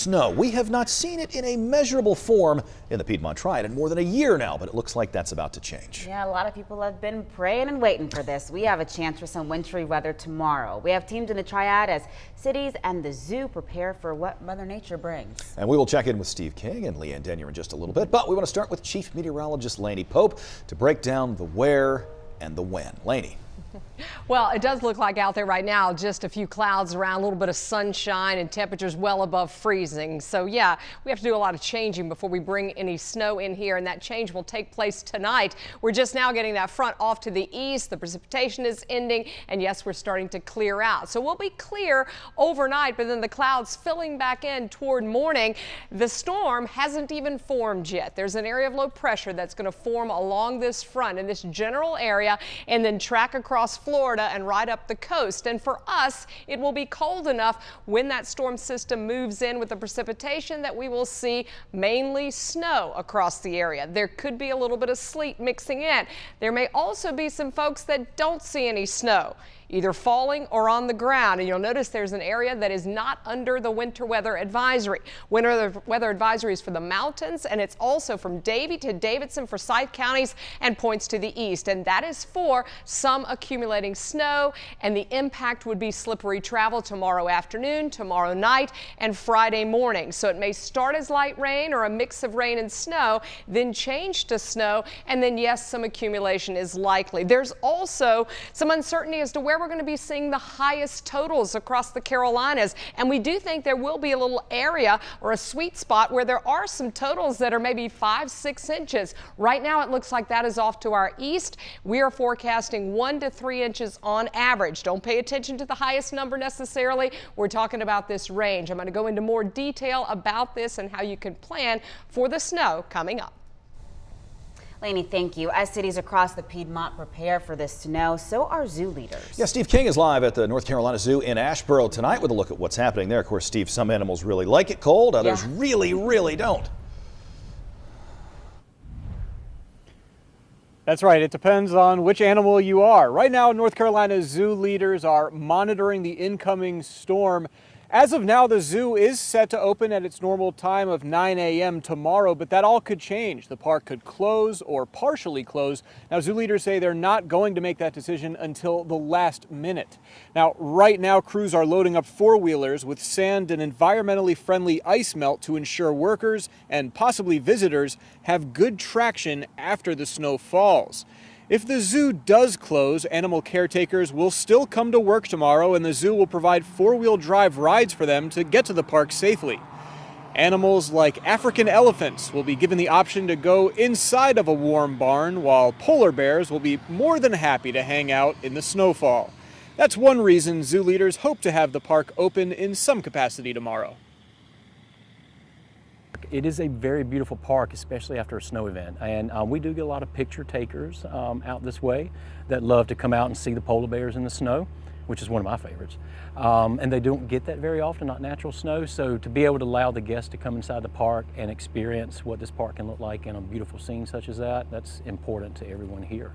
snow. We have not seen it in a measurable form in the Piedmont Triad in more than a year now, but it looks like that's about to change. Yeah, a lot of people have been praying and waiting for this. We have a chance for some wintry weather tomorrow. We have teams in the Triad as cities and the zoo prepare for what Mother Nature brings. And we will check in with Steve King and Leanne Denyer in just a little bit, but we want to start with Chief Meteorologist Lainey Pope to break down the where and the when. Lainey. Well, it does look like out there right now, just a few clouds around, a little bit of sunshine and temperatures well above freezing. So yeah, we have to do a lot of changing before we bring any snow in here, and that change will take place tonight. We're just now getting that front off to the east. The precipitation is ending, and yes, we're starting to clear out. So we'll be clear overnight, but then the clouds filling back in toward morning. The storm hasn't even formed yet. There's an area of low pressure that's going to form along this front in this general area and then track across Florida and right up the coast. And for us, it will be cold enough when that storm system moves in with the precipitation that we will see mainly snow across the area. There could be a little bit of sleet mixing in. There may also be some folks that don't see any snow, either falling or on the ground. And you'll notice there's an area that is not under the winter weather advisory. Winter weather advisory is for the mountains, and it's also from Davie to Davidson, Forsyth counties, and points to the east. And that is for some accumulating snow, and the impact would be slippery travel tomorrow afternoon, tomorrow night, and Friday morning. So it may start as light rain or a mix of rain and snow, then change to snow, and then yes, some accumulation is likely. There's also some uncertainty as to where we're going to be seeing the highest totals across the Carolinas, and we do think there will be a little area or a sweet spot where there are some totals that are maybe 5-6 inches. Right now it looks like that is off to our east. We are forecasting 1 to 3 inches on average. Don't pay attention to the highest number necessarily. We're talking about this range. I'm going to go into more detail about this and how you can plan for the snow coming up. Lainey, thank you. As cities across the Piedmont prepare for this snow, so are zoo leaders. Yeah, Steve King is live at the North Carolina Zoo in Asheboro tonight with a look at what's happening there. Of course, Steve, some animals really like it cold, others really don't. That's right. It depends on which animal you are. Right now, North Carolina zoo leaders are monitoring the incoming storm. As of now, the zoo is set to open at its normal time of 9 a.m. tomorrow, but that all could change. The park could close or partially close. Now, zoo leaders say they're not going to make that decision until the last minute. Now, right now, crews are loading up four-wheelers with sand and environmentally friendly ice melt to ensure workers and possibly visitors have good traction after the snow falls. If the zoo does close, animal caretakers will still come to work tomorrow, and the zoo will provide four-wheel drive rides for them to get to the park safely. Animals like African elephants will be given the option to go inside of a warm barn, while polar bears will be more than happy to hang out in the snowfall. That's one reason zoo leaders hope to have the park open in some capacity tomorrow. It is a very beautiful park, especially after a snow event, and we do get a lot of picture takers out this way that love to come out and see the polar bears in the snow, which is one of my favorites. And they don't get that very often, not natural snow, so to be able to allow the guests to come inside the park and experience what this park can look like in a beautiful scene such as that, that's important to everyone here.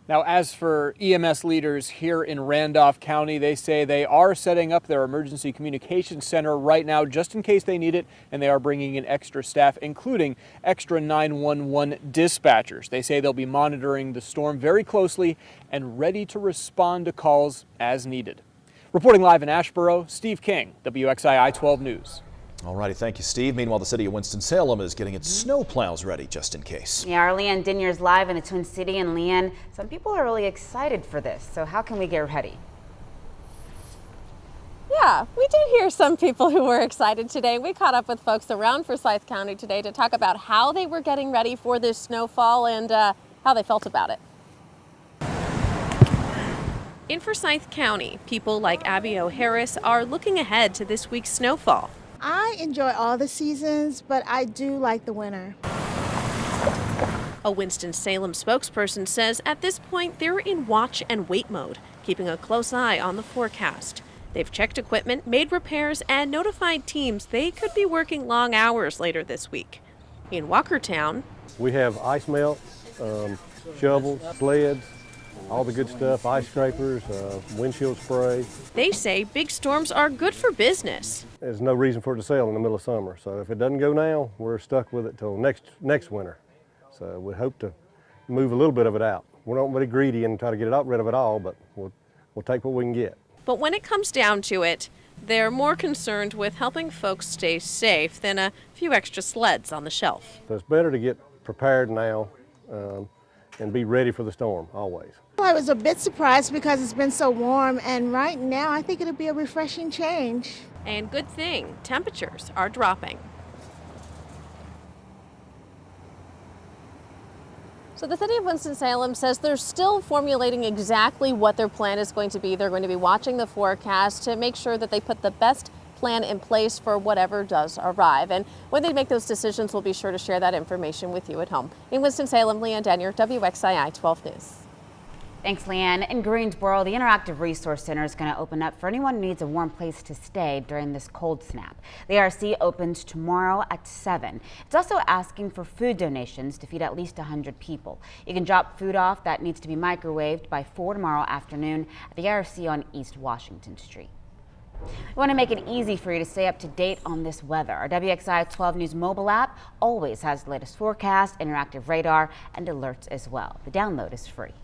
Now, as for EMS leaders here in Randolph County, they say they are setting up their emergency communications center right now just in case they need it, and they are bringing in extra staff, including extra 911 dispatchers. They say they'll be monitoring the storm very closely and ready to respond to calls as needed. Reporting live in Asheboro, Steve King, WXII I-12 News. All righty, thank you, Steve. Meanwhile, the city of Winston-Salem is getting its snow plows ready just in case. Yeah, our Leanne Denyer is live in the Twin City, and Leanne, some people are really excited for this. So how can we get ready? Yeah, we did hear some people who were excited today. We caught up with folks around Forsyth County today to talk about how they were getting ready for this snowfall and how they felt about it. In Forsyth County, people like Abby O'Harris are looking ahead to this week's snowfall. I enjoy all the seasons, but I do like the winter. A Winston-Salem spokesperson says at this point they're in watch and wait mode, keeping a close eye on the forecast. They've checked equipment, made repairs, and notified teams they could be working long hours later this week. In Walkertown, we have ice melt, shovels, sleds, all the good stuff, ice scrapers, windshield spray. They say big storms are good for business. There's no reason for it to sail in the middle of summer, so if it doesn't go now, we're stuck with it till next winter. So we hope to move a little bit of it out. We're not very greedy and try to get rid of it all, but we'll take what we can get. But when it comes down to it, they're more concerned with helping folks stay safe than a few extra sleds on the shelf. So it's better to get prepared now and be ready for the storm always. Well, I was a bit surprised because it's been so warm, and right now I think it'll be a refreshing change. And good thing, temperatures are dropping. So the city of Winston-Salem says they're still formulating exactly what their plan is going to be. They're going to be watching the forecast to make sure that they put the best plan in place for whatever does arrive. And when they make those decisions, we'll be sure to share that information with you at home. In Winston-Salem, Leanne Danier, WXII 12 News. Thanks, Leanne. In Greensboro, the Interactive Resource Center is going to open up for anyone who needs a warm place to stay during this cold snap. The ARC opens tomorrow at 7. It's also asking for food donations to feed at least 100 people. You can drop food off that needs to be microwaved by 4 tomorrow afternoon at the ARC on East Washington Street. We want to make it easy for you to stay up to date on this weather. Our WXII 12 News mobile app always has the latest forecast, interactive radar, and alerts as well. The download is free.